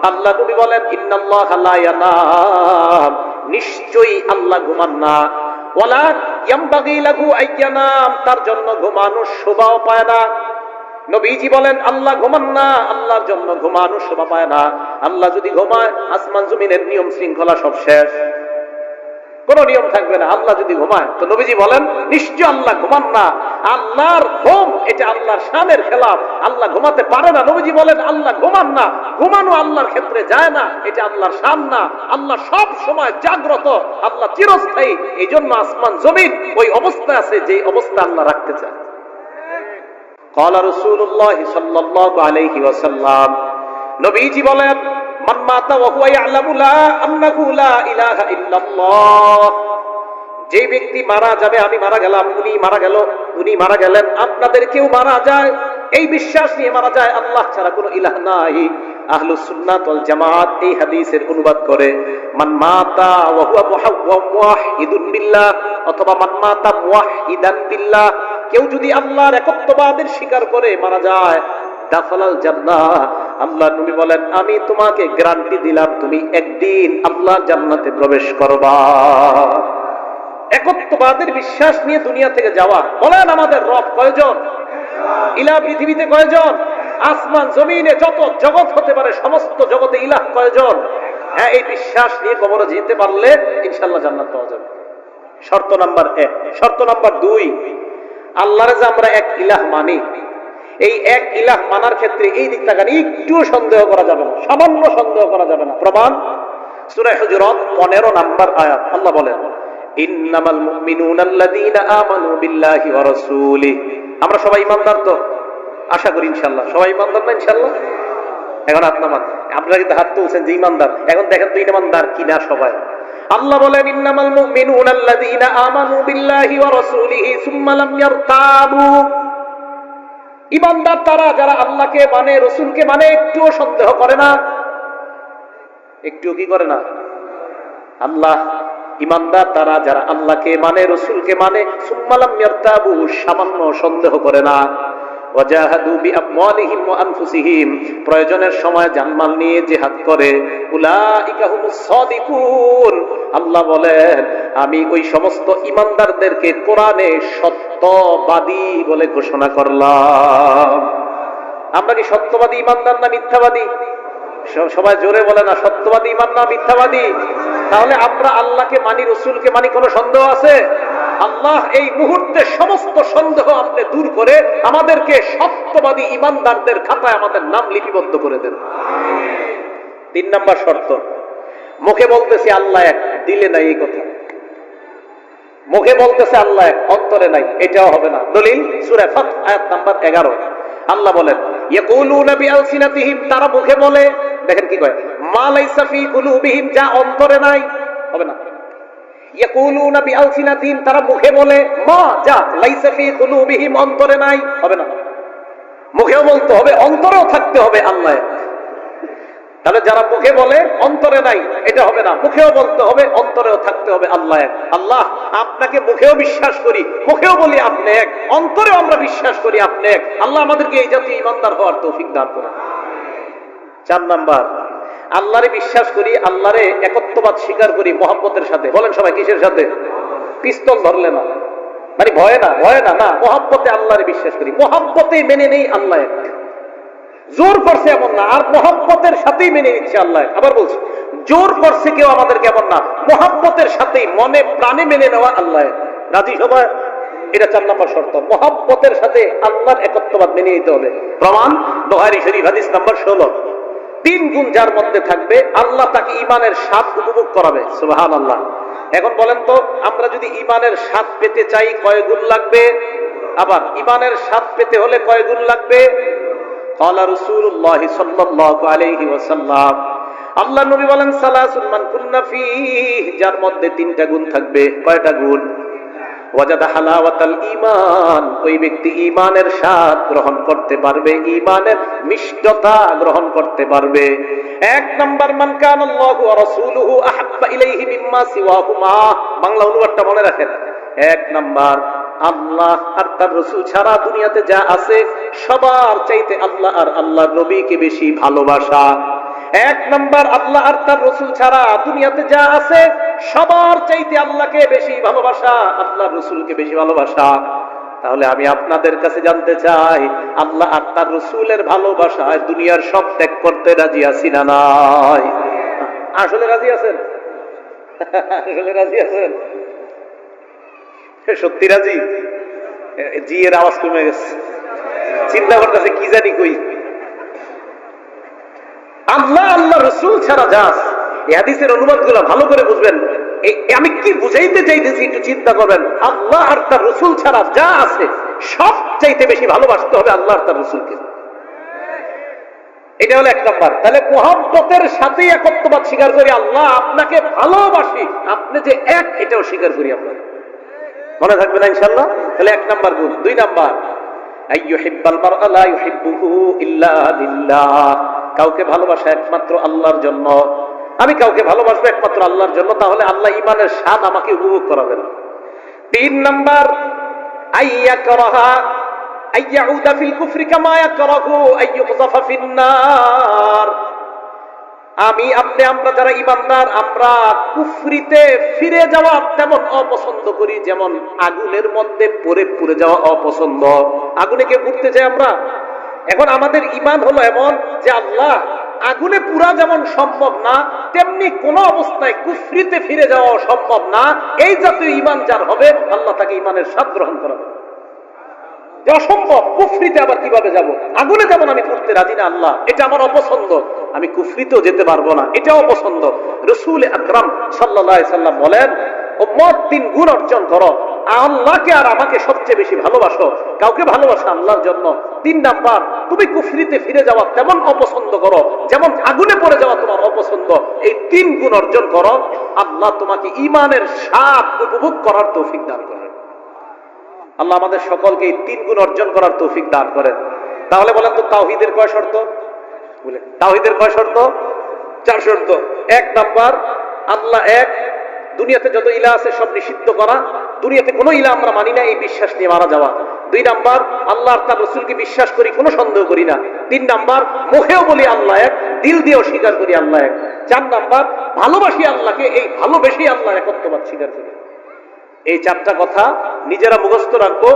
আল্লাহ নবী বলেন ইন্নাল্লাহা লা ইয়ানাম, নিশ্চয়ই আল্লাহ ঘুমান না। ওয়ালা ইয়ামবাগি লাহু আইয়ানাম, তার জন্য ঘুমানোর শোভাও পায় না। নবীজি বলেন আল্লাহ ঘুমান না, আল্লাহর জন্য ঘুমানোর শোভা পায় না। আল্লাহ যদি ঘুমায় আসমান জমিনের নিয়ম শৃঙ্খলা সব শেষ, কোন নিয়ম থাকবে না। আল্লাহ যদি ঘুমায়, তো নবীজি বলেন নিশ্চয় আল্লাহ ঘুমান না। আল্লাহর ঘুম এটা আল্লাহর শানের খেলাফ, আল্লাহ ঘুমাতে পারে না। নবীজি বলেন আল্লাহ ঘুমান না, ঘুমানো আল্লাহর ক্ষেত্রে যায় না, এটা আল্লাহর শান না। আল্লাহ সব সময় জাগ্রত, আল্লাহ চিরস্থায়ী। এই জন্য আসমান জমিন ওই অবস্থায় আছে যে অবস্থা আল্লাহ রাখতে চায়। ক্বালা রাসূলুল্লাহ সাল্লাল্লাহু আলাইহি ওয়াসাল্লাম, নবীজি বলেন মান মাতা ওয়া হুয়া ইয়ালামু লা আন্নাহু লা ইলাহা ইল্লাল্লাহ, যে ব্যক্তি মারা যাবে, আমি মারা গেলাম, উনি মারা গেল, উনি মারা গেলেন, আপনাদের কেউ মারা যায়, এই বিশ্বাস নিয়ে মারা যায় আল্লাহ ছাড়া কোনো ইলাহ নাই। আহলুস সুন্নাত ওয়াল জামাত এই হাদিসের অনুবাদ করে মান মাতা ওয়া হুয়া মুওয়াহহিদুন বিল্লাহ, অথবা মান মাতা মুওয়াহহিদান বিল্লাহ, কেউ যদি আল্লাহর একত্ববাদের স্বীকার করে মারা যায়, দাখালাল জান্নাহ, আল্লাহ নবী বলেন আমি তোমাকে গ্যারান্টি দিলাম তুমি একদিন আল্লাহর জান্নাতে প্রবেশ করবা। একত্ববাদের বিশ্বাস নিয়ে দুনিয়া থেকে যাওয়া। বলেন আমাদের রব কয়জন? ইলাহ পৃথিবীতে কয়জন? আসমান জমিনে যত জগৎ হতে পারে সমস্ত জগতে ইলাহ কয়জন? হ্যাঁ, এই বিশ্বাস নিয়ে কবরে যেতে পারলে ইনশাআল্লাহ জান্নাত পাওয়া যাবে। শর্ত নাম্বার 1। শর্ত নাম্বার 2, আল্লাহর যে আমরা এক ইলাহ মানি, এই এক ইলাহ মানার ক্ষেত্রে এই দিক থেকে একটুও সন্দেহ করা যাবে না, সামান্য সন্দেহ করা যাবে না। প্রমাণ সূরা হুজুরাত 15 নম্বর আয়াত, আল্লাহ বলেন ইন্নামাল মুমিনুনা আল্লাযীনা আমানু বিল্লাহি ওয়া রাসূলিহি। আমরা সবাই ঈমানদার তো? আশা করি ইনশাআল্লাহ সবাই ঈমানদার না ইনশাআল্লাহ? এখন হাত নামান, আপনারা কিন্তু হাত তুলছেন যে ঈমানদার, এখন দেখেন তো ঈমানদার কিনা সবাই। আল্লাহ বলেন ইন্নামাল মুমিনুনা আল্লাযীনা আমানু বিল্লাহি ওয়া রাসূলিহি সুম্মা লাম ইয়ারতাবু, ঈমানদার তারা যারা আল্লাহকে মানে, রাসূলকে মানে, একটুও সন্দেহ করে না। একটুও কি করে না? আল্লাহ ঈমানদার তারা যারা আল্লাহকে মানে, রাসূলকে মানে, সুম্মা লাম ইয়ারতাবু, সামান্য সন্দেহ করে না। ওয়াজাহাদু বিআমওয়ালিহিম ওয়া আনফুসিহিম, প্রয়োজনের সময় জানমাল নিয়ে জিহাদ করে। উলাইকা হুমুস সাদিকুন, আল্লাহ বলেন আমি ওই সমস্ত ঈমানদারদেরকে কোরআনে সত্যবাদী বলে ঘোষণা করলাম। আমরা কি সত্যবাদী ঈমানদার না মিথ্যাবাদী? সবাই জোরে বলে না, সত্যবাদী ঈমান না মিথ্যাবাদী? তাহলে আমরা আল্লাহকে মানি, রাসূলকে মানি, কোনো সন্দেহ আছে? আল্লাহ এই মুহূর্তে সমস্ত সন্দেহ আপনি দূর করে আমাদেরকে সত্যবাদী ঈমানদারদের খাতায় আমাদের নাম লিপিবদ্ধ করে দেন। 3 নম্বর শর্ত, মুখে বলতেছি আল্লাহ এক, দিলে নাই এই কথা। মুখে বলতেছে আল্লাহ এক, অন্তরে নাই, এটাও হবে না। দলিল সূরা ফাত আয়াত নাম্বার 11, আল্লাহ বলেন ইয়াকুলুনা বিআলসিনাতিহিম, তারা মুখে বলে, দেখেন কি কয়, মা লাইসা ফি কুলুবিহিম, যা অন্তরে নাই, হবে না। ইয়াকুলুনা বিআলসিনাতিহিম, তারা মুখে বলে, মা যা লাইসা ফি কুলুবিহিম, অন্তরে নাই, হবে না। মুখেও বলতে হবে, অন্তরেও থাকতে হবে আল্লাহ। তাহলে যারা মুখে বলে অন্তরে নাই, এটা হবে না। মুখেও বলতে হবে, অন্তরেও থাকতে হবে আল্লাহ এক। আল্লাহ আপনাকে মুখেও বিশ্বাস করি, মুখেও বলি আপনি এক, অন্তরেও আমরা বিশ্বাস করি আপনি এক। আল্লাহ আমাদেরকে এই জাতীয় ঈমানদার হওয়ার তৌফিক দান করুন। 4 নাম্বার, আল্লাহরে বিশ্বাস করি, আল্লাহরে একত্ববাদ স্বীকার করি মহব্বতের সাথে। বলেন সবাই কিসের সাথে? পিস্তল ধরলে না, মানে ভয়ে না, ভয়ে না, না, মহব্বতে আল্লাহরে বিশ্বাস করি, মহব্বতে মেনে নেই আল্লাহ এক। জোর করছে এমন না, আর মহব্বতের সাথেই মেনে নিচ্ছে আল্লাহ। আবার বলছি, জোর করছে কেউ আমাদেরকে এমন না, মহব্বতের সাথেই মনে প্রাণে মেনে নেওয়া আল্লাহ। রাজি সবাই? এটা 4 নম্বর শর্ত, মহব্বতের সাথে আল্লাহর একত্ববাদ মেনে নিতে হবে। প্রমাণ বুখারী শরীফ হাদিস নাম্বার 16। 3 গুণ যার মধ্যে থাকবে আল্লাহ তাকে ঈমানের স্বাদ উপভোগ করাবে। সুবহানাল্লাহ। এখন বলেন তো, আমরা যদি ঈমানের স্বাদ পেতে চাই কয় গুণ লাগবে? আবার ঈমানের স্বাদ পেতে হলে কয় গুণ লাগবে? ক্বালা রাসূলুল্লাহ সাল্লাল্লাহু আলাইহি ওয়াসাল্লাম, আল্লাহ নবী বলেন সালাসুন মান কুন্না ফীহি, যার মধ্যে 3টা গুণ থাকবে। কয়টা গুণ? ওয়াজাদা হালাওয়াতাল ঈমান, ওই ব্যক্তি ঈমানের স্বাদ গ্রহণ করতে পারবে, ঈমানের মিষ্টতা গ্রহণ করতে পারবে। 1 নাম্বার, মান কানাল্লাহু ওয়া রাসূলুহু আহাব্বা ইলাইহি মিম্মা সিওয়াহুমা। বাংলা অনুবাদটা মনে রাখেন। 1 নাম্বার, আল্লাহ আর তার রাসূল ছাড়া দুনিয়াতে যা আছে সবার চাইতে আল্লাহ আর আল্লাহর নবীকে বেশি ভালোবাসা। এক নাম্বার, আল্লাহ আর তার রাসূল ছাড়া দুনিয়াতে যা আছে সবার চাইতে আল্লাহকে বেশি ভালোবাসা, আল্লাহর রাসূলকে বেশি ভালোবাসা। তাহলে আমি আপনাদের কাছে জানতে চাই, আল্লাহ আর তার রাসূলের ভালোবাসায় দুনিয়ার সব ত্যাগ করতে রাজি আছি না নাই? আসলে রাজি আছেন? আসলে রাজি আছেন? সত্যি রাজি? জি এর আওয়াজ কমে গেছে, চিন্তা করতেছে কি জানি কই। আল্লাহ আল্লাহ রাসূল ছাড়া যা আছে, এই হাদিসের অনুবাদগুলো ভালো করে বুঝবেন। আমি কি বুঝাইতে চাইতেছি একটু চিন্তা করবেন। আল্লাহ আর তার রাসূল ছাড়া যা আছে সব চাইতে বেশি ভালোবাসতে হবে আল্লাহ আর তার রাসূলকে। এটা হলো এক নাম্বার। তাহলে মুহাব্বতের সাথে একত্ববাদ স্বীকার করি, আল্লাহ আপনাকে ভালোবাসি, আপনি যে এক এটাও স্বীকার করি আমরা। মনে থাকবে না ইনশাআল্লাহ? তাহলে এক নাম্বার গুণ। দুই নাম্বার, আইয়ুহিব্বাল মারআ লা ইউহিব্বুহু ইল্লা লিল্লাহ। কাউকে ভালোবাসা একমাত্র আল্লাহর জন্য। আমি কাউকে ভালোবাসবো একমাত্র আল্লাহর জন্য, তাহলে আল্লাহ ঈমানের স্বাদ আমাকে উপভোগ করাবেন। তিন নাম্বার, আইয়াকরাহা আইয়াউদা ফিল কুফরি কামা ইয়াকরাহু আইয়ুকযাফা ফিন্নার। আমি আপনি আমরা যারা ঈমানদার, আমরা কুফরিতে ফিরে যাওয়া তেমন অপছন্দ করি যেমন আগুনের মধ্যে পড়ে পুড়ে যাওয়া অপছন্দ। আগুনে কে পুড়তে চাই আমরা? এখন আমাদের ঈমান হলো এমন যে আল্লাহ আগুনে পুরা যেমন সম্ভব না, তেমনি কোন অবস্থায় কুফরিতে ফিরে যাওয়া সম্ভব না। এই জাতীয় ঈমান যার হবে, আল্লাহ তাকে ঈমানের স্বাদ গ্রহণ করাবে। অসম্ভব, কুফরিতে আবার কিভাবে যাব? আগুনে যেমন আমি পড়তে রাজি না আল্লাহ, এটা আমার অপছন্দ, আমি কুফরিতেও যেতে পারবো না, এটা অপছন্দ। রাসূল আকরাম সাল্লাল্লাহু আলাইহি সাল্লাম বলেন, উম্মত 3 গুণ অর্জন করো, আল্লাহকে আর আমাকে সবচেয়ে বেশি ভালোবাসো। কাউকে ভালোবাসা আল্লাহর জন্য। 3 নাম্বার, তুমি কুফরিতে ফিরে যাওয়া তেমন অপছন্দ করো যেমন আগুনে পড়ে যাওয়া তোমার অপছন্দ। এই 3 গুণ অর্জন করো, আল্লাহ তোমাকে ঈমানের স্বাদ উপভোগ করার তৌফিক দান করেন। আল্লাহ আমাদের সকলকে এই 3 গুণ অর্জন করার তৌফিক দান করেন। তাহলে বলেন তো তাওহীদের কয় শর্ত? বলে তাওহীদের কয় শর্ত? 4 শর্ত। 1 নাম্বার, আল্লাহ এক, দুনিয়াতে যত ইলাহ আছে সব নিষিদ্ধ করা, দুনিয়াতে কোনো ইলাহ আমরা মানি না এই বিশ্বাস নিয়ে মারা যাওয়া। 2 নাম্বার, আল্লাহ আর তার রাসূলকে বিশ্বাস করি, কোনো সন্দেহ করি না। 3 নাম্বার, মুখেও বলি আল্লাহ এক, দিল দিয়েও স্বীকার করি আল্লাহ এক। 4 নাম্বার, ভালোবাসি আল্লাহকে, এই ভালোবেসে আল্লাহর একত্ববাদ স্বীকার করি। এই 4টা কথা নিজেরা মুখস্থ রাখবো,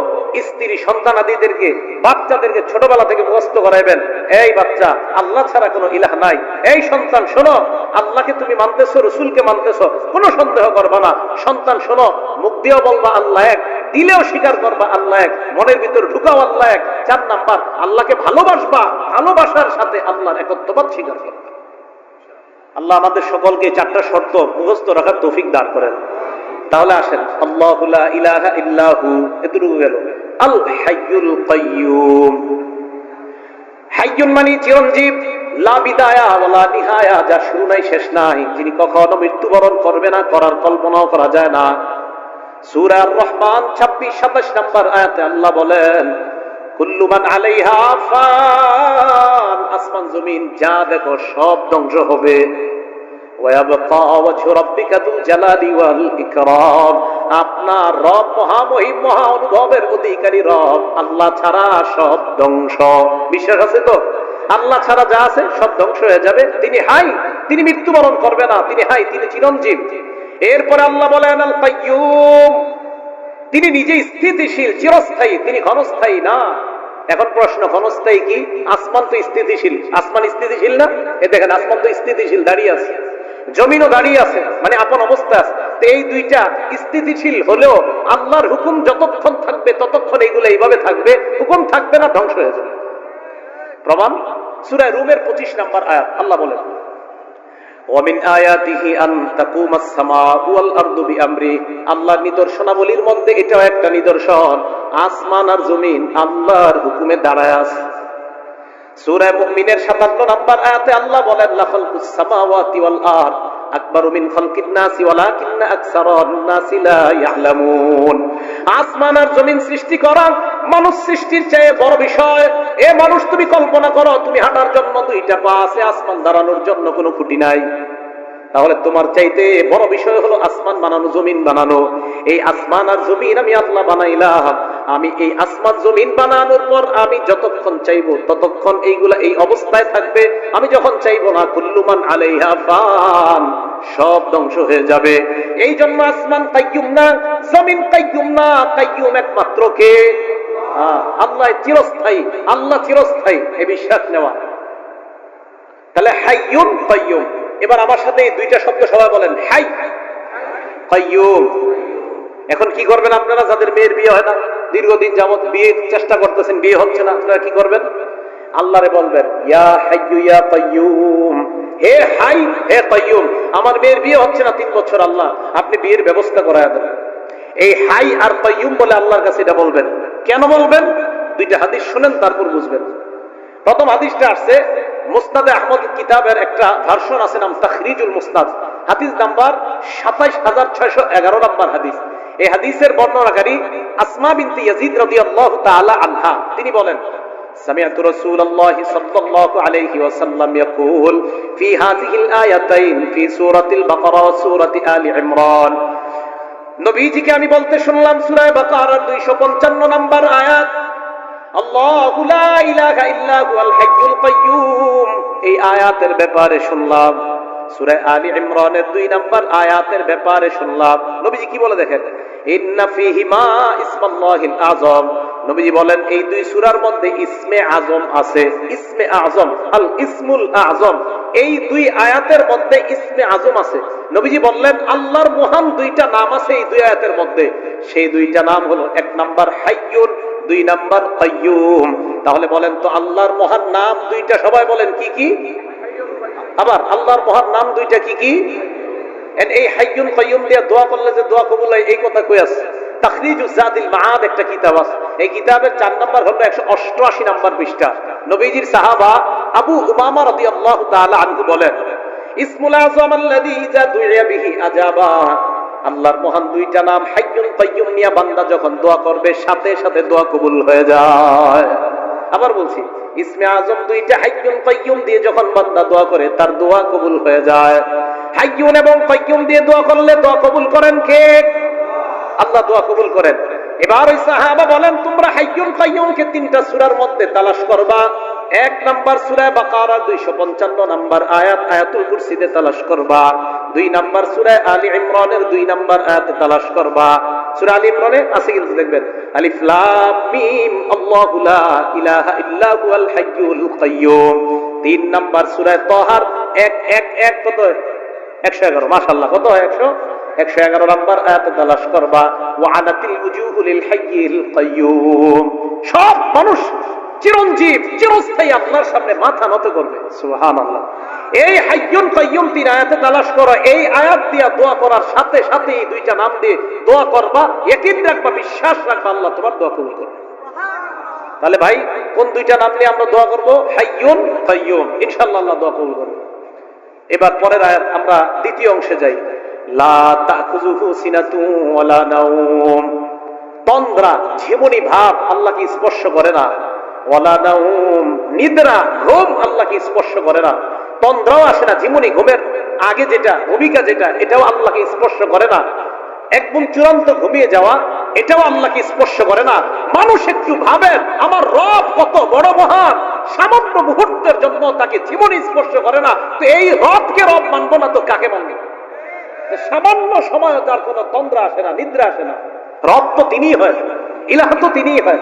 স্ত্রী সন্তানাদিদেরকে বাচ্চাদেরকে ছোটবেলা থেকে মুখস্থ করাইবেন। এই বাচ্চা, আল্লাহ ছাড়া কোনো ইলাহ নাই। এই সন্তান শোনো, আল্লাহকে তুমি মানতেছো, রাসূলকে মানতেছো, কোনো সন্দেহ করবা না। সন্তান শোনো, মুখ দিয়েও বলবা আল্লাহ এক, দিলেও স্বীকার করবা আল্লাহ এক, মনের ভিতর ঢুকাও আল্লাহ এক। 4 নাম্বার, আল্লাহকে ভালোবাসবা, ভালোবাসার সাথে আল্লাহর একত্ববাদ স্বীকার করবা। আল্লাহ আমাদের সকলকে 4টা শর্ত মুখস্থ রাখার তৌফিক দান করেন। তাহলে আসেন, আল্লাহু লা ইলাহা ইল্লাহু, এতটুকু গেল। আল হাইয়ুল কাইয়্যুম। হাইয়ুন মানে চিরঞ্জীব, লা বিদায়া ওয়ালা নিহায়া, যার শুরু নাই শেষ নাই, যিনি কখনো মৃত্যুবরণ করবে না, করার কল্পনাও করা যায় না। সূরা আর-রহমান 26-27 নম্বর আয়াতে আল্লাহ বলেন, কুল্লু মান আলাইহা ফান, আসমান জমিন যা দেখো সব ধ্বংস হবে। ওয়ায়াবকা ওয়াজহু রাব্বিকা যুল জালালি ওয়াল ইকরাম, আপনার রব মহামহিম, মহা অনুভবের অধিকারী রব, আল্লাহ ছাড়া সব ধ্বংস। বিশ্বাস আছে তো? আল্লাহ ছাড়া যা আছে সব ধ্বংস হয়ে যাবে। তিনি হাই, তিনি মৃত্যুবরণ করবে না, তিনি হাই, তিনি চিরঞ্জীব। এরপরে আল্লাহ বলেন আল কাইয়্যুম, তিনি নিজে স্থিতিশীল, চিরস্থায়ী, তিনি ক্ষণস্থায়ী না। এখন প্রশ্ন, ক্ষণস্থায়ী কি? আসমান তো স্থিতিশীল, আসমান স্থিতিশীল না? এ দেখেন, আসমান তো স্থিতিশীল, দাঁড়িয়ে আছে, জমিনও দাঁড়িয়ে আছে, মানে আপন অবস্থায় আছে। তো এই দুইটা স্থিতিশীল হলেও আল্লাহর হুকুম যতক্ষণ থাকবে ততক্ষণ এইগুলো এইভাবে থাকবে, হুকুম থাকবে না, ধ্বংস হয়ে যাবে। প্রমাণ সূরা রুমের 25 নম্বর আয়াত, আল্লাহ বলেন, ওয়ামিন আয়াতিহি আন তাকুমাস সামাউ ওয়াল আরদু বিআমরি, আল্লাহর নিদর্শনাবলীর মধ্যে এটাও একটা নিদর্শন, আসমান আর জমিন আল্লাহর হুকুমে দাঁড়ায় আছে। সূরা মুমিনের 57 নম্বর আয়াতে আল্লাহ বলেন, লা খালকুস সামাওয়াতি ওয়াল আরদ আকবারু মিন খালকিন নাসি ওয়ালাকিন্না আকসারান নাসি লা ইয়ালামুন, আসমান আর জমিন সৃষ্টি করা মানুষ সৃষ্টির চেয়ে বড় বিষয়। এ মানুষ, তুমি কল্পনা করো, তুমি হাঁটার জন্য 2টা পা আছে, আসমান দাঁড়ানোর জন্য কোনো খুঁটি নাই। তাহলে তোমার চাইতে বড় বিষয় হলো আসমান বানানো, জমিন বানানো। এই আসমান আর জমিন আমি আল্লাহ বানাইলাম, আমি এই আসমান জমিন বানানোর পর আমি যতক্ষণ চাইবো ততক্ষণ এইগুলা এই অবস্থায় থাকবে, আমি যখন চাইবো না কুল্লুমান আলাইহা ফান, সব ধ্বংস হয়ে যাবে। এই জন্য আসমান কাইয়ুম না, জমিন কাইয়ুম না, কাইয়ুম একমাত্র কে? আল্লাহ চিরস্থায়ী, আল্লাহ চিরস্থায়ী, এই বিশ্বাস নেওয়া। তাহলে হাইয়ুন কাইয়ুম। এবার আমার সাথে এই দুইটা শব্দ সবাই বলেন, হাই কাইয়ুম। এখন কি করবেন আপনারা যাদের মেয়ের বিয়ে হয় না, দীর্ঘদিন যাবত বিয়ে চেষ্টা করতেছেন, বিয়ে হচ্ছে না, আপনারা কি করবেন? আল্লাহরে বলবেন, ইয়া হাইয়ু ইয়া কাইয়ুম, হে হাই হে কাইয়ুম, আমার মেয়ের বিয়ে হচ্ছে না 3 বছর, আল্লাহ আপনি বিয়ের ব্যবস্থা করায় দেন। এই হাই আর কাইয়ুম বলে আল্লাহর কাছে এটা বলবেন। কেন বলবেন? দুইটা হাদিস শুনেন, তারপর বুঝবেন। প্রথম হাদিসটা আসছে মুসনাদে আহমদ কিতাবের একটা ভার্সন আছে, নাম তাখরিজুল মুসনাদ, হাদিস নাম্বার 27611 নাম্বার হাদিস। এই হাদিসের বর্ণনাকারী আসমা বিনতে ইয়াজিদ রাদিয়াল্লাহু তাআলা আনহা, তিনি বলেন, সামিআতু রাসূলুল্লাহি সাল্লাল্লাহু আলাইহি ওয়াসাল্লাম ইয়াকুল ফি হাযিহিল আয়াতাইন ফি সূরাতিল বাকারা ওয়া সূরাতি আলি ইমরান, নবীজিকে আমি বলতে শুনলাম সূরা বাকারার 255 নাম্বার আয়াত, আল্লাহু লা ইলাহা ইল্লা হুয়াল হাইয়ুল কাইয়ুম, এই আয়াতের ব্যাপারে শুনলাম। সূরা আলী ইমরানের 2 নাম্বার আয়াতের ব্যাপারে শুনলাম। নবীজি কি বলে দেখেন, ইন্না ফীহিমা ইসমাল্লাহিল আযম, নবীজি বলেন এই 2 সূরার মধ্যে ইসমে আযম আছে। ইসমে আযম, আল ইসমুল আযম, এই 2 আয়াতের মধ্যে ইসমে আযম আছে। নবীজি বললেন আল্লাহর মহান 2টা নাম আছে এই 2 আয়াতের মধ্যে। সেই 2টা নাম হলো 1 নাম্বার হাইয়ুন, 2 নাম্বার কাইয়ুম। তাহলে বলেন তো আল্লাহর মহান নাম 2টা সবাই বলেন কি কি? আবার আল্লাহর মহান নাম 2টা কি কি? এই হাইয়ুন কাইয়ুম দিয়ে দোয়া করলে যে দোয়া কবুল হয়, এই কথা কই আছে? তাখরিজুজ জাদিল মাআদ একটা কিতাব আছে, এই কিতাবের 4 নাম্বার হলো 188 নাম্বার পৃষ্ঠা। নবীজির সাহাবা আবু উমামা রাদিয়াল্লাহু তাআলা আনহু বলেন, ইসমুল আযম আল্লাযী ইযা দুইয়া বিহি আজাবা, আল্লাহর মহান 2টা নাম হাইয়ুন কাইয়ুম নিয়ে বান্দা যখন দোয়া করবে সাথে সাথে দোয়া কবুল হয়ে যায়। আবার বলছি, ইসমে আযম 2টা হাইয়ুন কাইয়ুম দিয়ে যখন বান্দা দোয়া করে তার দোয়া কবুল হয়ে যায়। হাইয়ুন এবং কাইয়ুম দিয়ে দোয়া করলে দোয়া কবুল করেন কে? আল্লাহ দোয়া কবুল করেন। এবার ওই সাহাবা বলেন, তোমরা হাইয়ুন কাইয়ুমকে 3টা সূরার মধ্যে তালাশ করবা। 1 নাম্বার সূরা বাকারা 255 নাম্বার আয়াত, আয়াতুল কুরসিতে তালাশ করবা। 2 নাম্বার সূরা আলী ইমরানের 2 নাম্বার আয়াতে তালাশ করবা। সূরা আলী ইমরানে আছে কিন্তু দেখবেন, আলিফ লাম মিম আল্লাহু লা ইলাহা ইল্লা হুয়াল হাইয়ুল কাইয়ুম। 3 নাম্বার সূরা তাহার 111 কত? 111, মাশাআল্লাহ, কত হয়? 111 নাম্বার আয়াতে তালাশ করবা। ওয়া আনাতিল উজুহু লিল হাইয়িল কাইয়ুম, সব মানুষ চিরঞ্জীব চিরস্থায়ী আল্লাহর সামনে মাথা নত করবে। সুবহানাল্লাহ। এই হাইয়ুন কাইয়ুম 3 আয়াতে তালাশ করো। এই আয়াত দিয়ে দোয়া করার সাথে সাথে এই 2টা নাম দিয়ে দোয়া করবা, ইয়াকিন রাখবা, বিশ্বাস রাখবা, আল্লাহ তোমার দোয়া কবুল করবে। তাহলে ভাই কোন 2টা নাম নিয়ে আমরা দোয়া করব? হাইয়ুন কাইয়ুম, ইনশাআল্লাহ আল্লাহ দোয়া কবুল করবে। এবার পরের আয়াত, আমরা দ্বিতীয় অংশে যাই। লা তাখুযুহু সিনাতু ওয়ালা নাওম, তন্দ্রা ঝিমুনি ভাব আল্লাহকে স্পর্শ করে না। ওয়ালা নাওম, নিদ্রা ঘুম আল্লাহকে স্পর্শ করে না। তন্দ্রাও আসে না, ঝিমুনি ঘুমের আগে যেটা ভূমিকা যেটা, এটাও আল্লাহকে স্পর্শ করে না। একদম চূড়ান্ত ঘুমিয়ে যাওয়া, এটাও আল্লাহকে স্পর্শ করে না। মানুষ একটু ভাবেন আমার রব কত বড় মহান, সামান্য মুহূর্তের জন্য তাকে জীবনে স্পর্শ করে না, তো এই রবকে রব মানবো না তো কাকে মানবো? সামান্য সময় তার কোনো তন্দ্রা আসে না, নিদ্রা আসে না। রব তো তিনিই হয়, ইলাহ তো তিনিই হয়।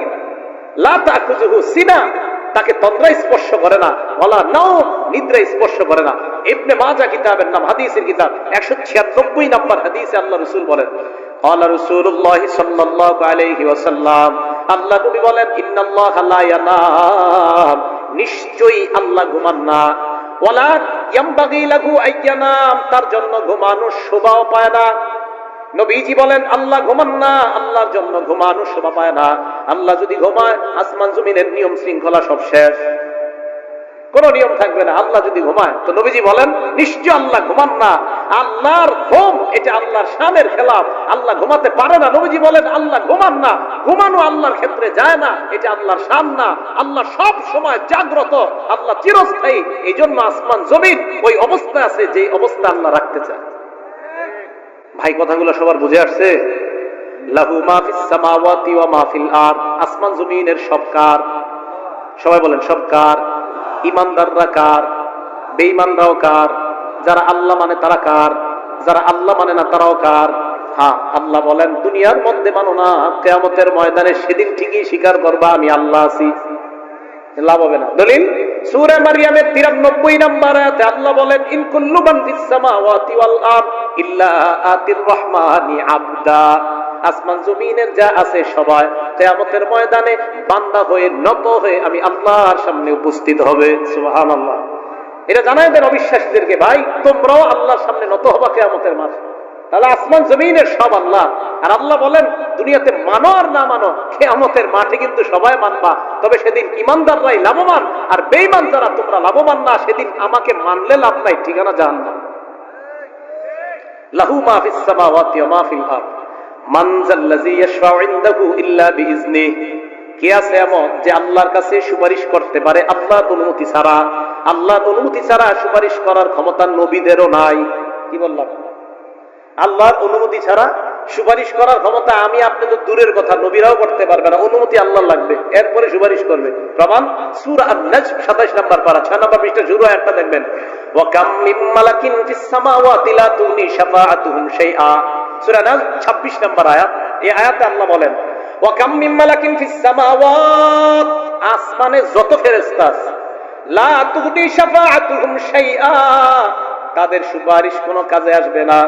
লা তাখুযুহু সিনা, তাকে তন্দ্রা স্পর্শ করে না। ওয়ালা নাওম, নিদ্রা স্পর্শ করে না। ইবনে মাজাহ কিতাবের নাম, হাদিসের কিতাব, 196 নাম্বার হাদিসে আল্লাহ রাসূল বলেন, ক্বালা রাসূলুল্লাহ সাল্লাল্লাহু আলাইহি ওয়াসাল্লাম, আল্লাহ নবী বলেন, ইন্নাল্লাহা লা ইয়ানাম, নিশ্চয়ই আল্লাহ ঘুমান না। ওয়ালা ইয়ামবাগি লাহু আইয়ানাম, তার জন্য ঘুমানোর শোভাও পায় না। নবীজি বলেন আল্লাহ ঘুমান না, আল্লাহর জন্য ঘুমানো শোভা পায় না। আল্লাহ যদি ঘুমায় আসমান জমিনের নিয়ম শৃঙ্খলা সব শেষ, কোন নিয়ম থাকবে না। আল্লাহ যদি ঘুমায়, তো নবীজি বলেন নিশ্চয় আল্লাহ ঘুমান না। আল্লাহর ঘুম এটা আল্লাহর শানের খেলাফ, আল্লাহ ঘুমাতে পারে না। নবীজি বলেন আল্লাহ ঘুমান না, ঘুমানো আল্লাহর ক্ষেত্রে যায় না, এটা আল্লাহর শান না। আল্লাহ সব সময় জাগ্রত, আল্লাহ চিরস্থায়ী। এই জন্য আসমান জমিন ওই অবস্থায় আছে যে অবস্থা আল্লাহ রাখতে চায়। ভাই কথাগুলো সবার বুঝে আসছে? লাহু মা ফিস সামাওয়াতি ওয়া মা ফিল আরদ, আসমান জমিনের সব কার? সবাই বলেন সব কার? ঈমানদাররা কার? বেঈমানরাও কার? যারা আল্লাহ মানে তারা কার? যারা আল্লাহ মানে না তারাও কার? হ্যাঁ, আল্লাহ বলেন দুনিয়ার মধ্যে মানো না, কিয়ামতের ময়দানে সেদিন ঠিকই স্বীকার করবা আমি আল্লাহ আছি, লাভ হবে না। দলিল সূরা মারইয়ামের 93 নম্বর আয়াতে আল্লাহ বলেন ইন কুল্লু মান ফিস সামাওয়াতি ওয়াল আরদ ইল্লা আতির রহমানি আবদা, আসমান জমিনের যা আছে সবাই কিয়ামতের ময়দানে বান্দা হয়ে নত হয়ে আমি আল্লাহর সামনে উপস্থিত হবে। সুবহানাল্লাহ। এটা জানাই দেন অবিশ্বাসীদেরকে, ভাই তোমরাও আল্লাহর সামনে নত হবা কিয়ামতের মাঠে। তাহলে আসমান জমিনের সব আল্লাহ। আর আল্লাহ বলেন দুনিয়াতে মানো আর না মানো, কিয়ামতের মাঠে কিন্তু সবাই মানবা, তবে সেদিন ইমানদাররাই লাভবান, আর বেঈমান যারা তোমরা লাভবান না, সেদিন আমাকে মানলে লাভ নাই, ঠিকানা জাহান্নাম। লাহু মা ফিস সামাওয়াতি ওয়া মা ফিল আরদ মান যাল্লাযী ইয়াশফাউ ইনদাহু ইল্লা বিইজনিহি, কে আছে এমন যে আল্লাহর কাছে সুপারিশ করতে পারে আল্লাহর অনুমতি ছাড়া? আল্লাহর অনুমতি ছাড়া সুপারিশ করার ক্ষমতা নবীদেরও নাই। কি বললাম? আল্লাহর অনুমতি ছাড়া সুপারিশ করার ক্ষমতা আমি আপনি তো দূরের কথা, নবীরাও করতে পারবে না, অনুমতি আল্লাহর লাগবে, এরপরে সুপারিশ করবে। প্রমাণ সূরা আন-নাজম 27 নম্বর পারা 6 নম্বর পৃষ্ঠা শুরু আয়াতটা দেখবেন, ওয়া কাম মিন মালাকিন ফিস সামাওয়াতি লা তুগনি শাফাআতুহুম শাইআ, সূরা নাজম 26 নম্বর আয়াত। এই আয়াতে আল্লাহ বলেন ওয়া কাম মিন মালাকিন ফিস সামাওয়াত, আসমানে যত ফেরেশতা আছে, লা তুগনি শাফাআতুহুম শাইআ, তাদের সুপারিশ কোনো কাজে আসবে না।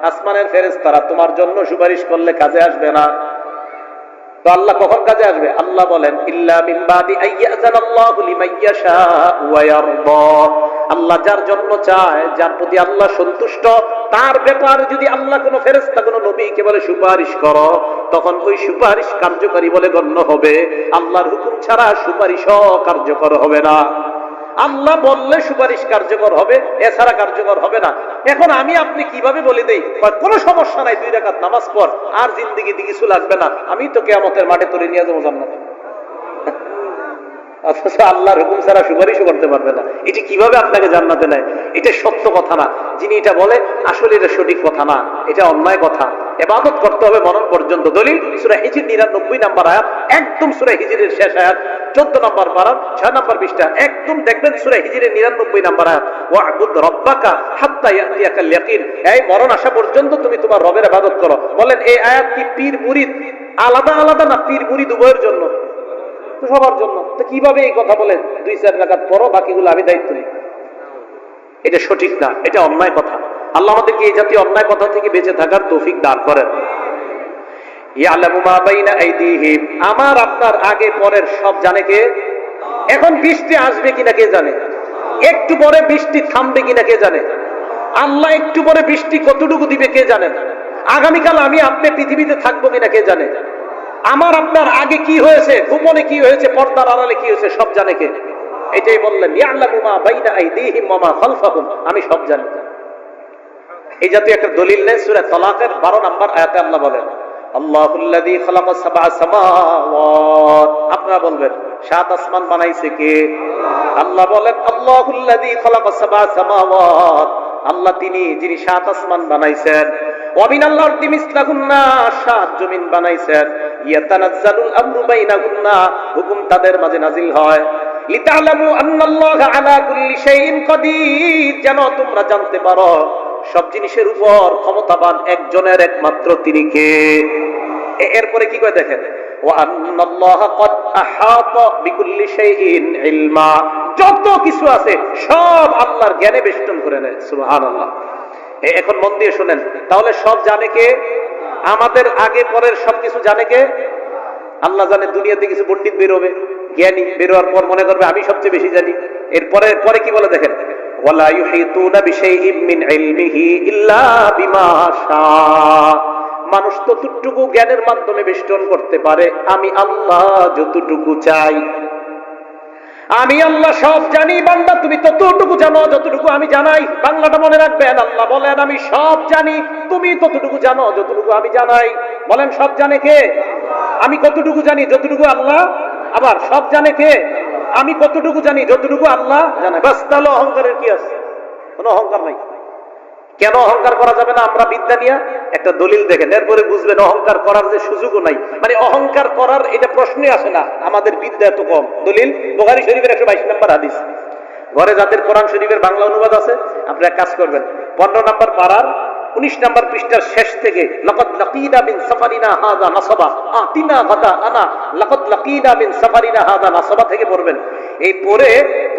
আসমানের ফেরেশতারা তোমার জন্য সুপারিশ করলে কাজে আসবে না, তো আল্লাহ কখন কাজে আসবে? আল্লাহ বলেন ইল্লা মিন বাদি আইয়াযানাল্লাহু লিমাইয়াশা ওয়া ইয়ারদা, আল্লাহ যার জন্য চায়, যার প্রতি আল্লাহ সন্তুষ্ট, তার ব্যাপারে যদি আল্লাহ কোনো ফেরেশতা কোনো নবীকে বলে সুপারিশ করো, তখন ওই সুপারিশ কার্যকরী বলে গণ্য হবে। আল্লাহর হুকুম ছাড়া সুপারিশও কার্যকর হবে না। আল্লাহ বললে সুপারিশ কার্যকর হবে, এছাড়া কার্যকর হবে না। এখন আমি আপনি কিভাবে বলে দেই কোনো সমস্যা নাই, 2 রাকাত নামাজ পড়, আর জিন্দেগিতে কিছু লাগবে না, আমি তো কিয়ামতের মাঠে তুলে নিয়ে যাবো জান্নাতে, অথচ আল্লাহর হুকুম ছাড়া সুপারিশও করতে পারবে না। এটি কিভাবে আপনাকে জান্নাতে নেয়? এটা সত্য কথা না। যিনি এটা বলে আসলে এটা সঠিক কথা না, এটা অন্যায় কথা। ইবাদত করতে হবে মরণ পর্যন্ত। দলিল সূরা হিজর 99 নম্বর আয়াত, একদম সূরা হিজরের শেষ আয়াত 14 নম্বর পারা 6 নম্বর পৃষ্ঠা, একদম দেখবেন সূরা হিজরের 99 নম্বর আয়াত, ওয়া'বুদ রাব্বাকা হাত্তা ইয়াতিয়াকাল ইয়াকিন, এই মরণ আসা পর্যন্ত তুমি তোমার রবের ইবাদত করো। বলেন এই আয়াত কি পীর মুরিদ আলাদা আলাদা না পীর মুরিদ উভয়ের জন্য? সবার জন্য। তো কিভাবে এই কথা বলেন 2-4 রাকাত পড়ো, বাকিগুলো আমি দায়িত্ব নিই? এটা সঠিক না, এটা অন্যায় কথা। আল্লাহ আমাদেরকে এই জাতীয় অন্যায় কথা থেকে বেঁচে থাকার তৌফিক দান করেন। ইয়ালামু মা বাইনা আইদিহিম, আমার আপনার আগে পরের সব জানে কে? এখন বৃষ্টি আসবে কিনা কে জানে? একটু পরে বৃষ্টি থামবে কিনা কে জানে? আল্লাহ একটু পরে বৃষ্টি কতটুকু দিবে কে জানেন? আগামীকাল আমি আপনি পৃথিবীতে থাকবো কিনা কে জানে? আমার আপনার আগে কি হয়েছে, গোপনে কি হয়েছে, পর্দার আড়ালে কি হয়েছে, সব জানে কে? এটাই বললেন ইয়ালামু মা বাইনা আইদিহিম ওয়া মা খালফাহুম, আমি সব জানি। এই জাতীয় একটা দলিল নেই সূরা তালাকের 12 নম্বর আয়াতে আল্লাহ বলেন আল্লাহুল্লাযী খালাকাস সাবআ সামাওয়াত, আপনারা বলবেন 7 আসমান বানাইছে কে? আল্লাহ বলেন আল্লাহুল্লাযী খালাকাস সাবআ সামাওয়াত, আল্লাহ তিনি যিনি 7 আসমান বানাইছেন, ওয়া মিনাল আরদি মিসলাহুন্না, 7 জমিন বানাইছেন, ইয়াতানাজ্জালুল আমরু বাইনাহুন্না, হুকুম তাদের মাঝে নাজিল হয়, লিতা'লামু আন্নাল্লাহা আলা কুল্লি শাইইন কাদির, যেন তোমরা জানতে পারো সব জিনিসের উপর ক্ষমতাবান একজনের, একমাত্র তিনি কে? এরপরে কি করে দেখেন, ওয়া আন্নাল্লাহা ক্বাদ আহাতা বিকুল্লি শাইইন ইলমা, যত কিছু আছে সব আল্লাহর জ্ঞানে বেষ্টন করে নেয়। সুবহানাল্লাহ। এখন মন দিয়ে শুনেন, তাহলে সব জানে কে? আমাদের আগে পরের সবকিছু জানে কে? আল্লাহ জানে। দুনিয়াতে কিছু পণ্ডিত বেরোবে, জ্ঞানী বেরোয়ার পর মনে করবে আমি সবচেয়ে বেশি জানি। এরপরে পরে কি বলে দেখেন, ওয়ালা ইউহিতুনা বিশাইইম মিন ইলমিহি ইল্লা বিমা শা, মানুষ ততটুকু জ্ঞানের মাধ্যমে বেষ্টন করতে পারে আমি আল্লাহ যতটুকু চাই। আমি আল্লাহ সব জানি, বান্দা তুমি ততটুকু জানো যতটুকু আমি জানাই। বাংলাটা মনে রাখবেন, আল্লাহ বলেন আমি সব জানি, তুমি ততটুকু জানো যতটুকু আমি জানাই। বলেন সব জানে কে? আমি কতটুকু জানি যতটুকু আল্লাহ, আবার সব জানে কে? আমি কতটুকু জানি যতটুকু আল্লাহ জানে। বাস, তাহলে অহংকারের কি আছে? কোনো অহংকার নাই। কেন অহংকার করা যাবে না? আমরা বিদ্যা নিয়ে একটা দলিল দেখেন, এরপরে বুঝবেন অহংকার করার যে সুযোগও নাই। মানে অহংকার করার এটা প্রশ্নই আসে না, আমাদের বিদ্যা এত কম। দলিল বুখারী শরীফের 122 নম্বর হাদিস। ঘরে যাদের কোরআন শরীফের বাংলা অনুবাদ আছে, আপনারা কাজ করবেন 15 নম্বর পারার 19 নম্বর পৃষ্ঠার শেষ থেকে লাকাদ লাকিনা মিন সাফারিনা হাযা নাসাবা আতিনা গাদা আনা লাকাদ লাকিনা মিন সাফারিনা হাযা নাসাবা থেকে পড়বেন। এই পড়ে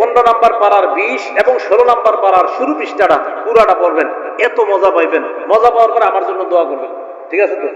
15 নম্বর পারার 20 এবং 16 নম্বর পারার শুরু পৃষ্ঠাটা পুরাটা পড়বেন, এত মজা পাইবেন। মজা পাওয়ার পরে আমার জন্য দোয়া করবেন, ঠিক আছে তো?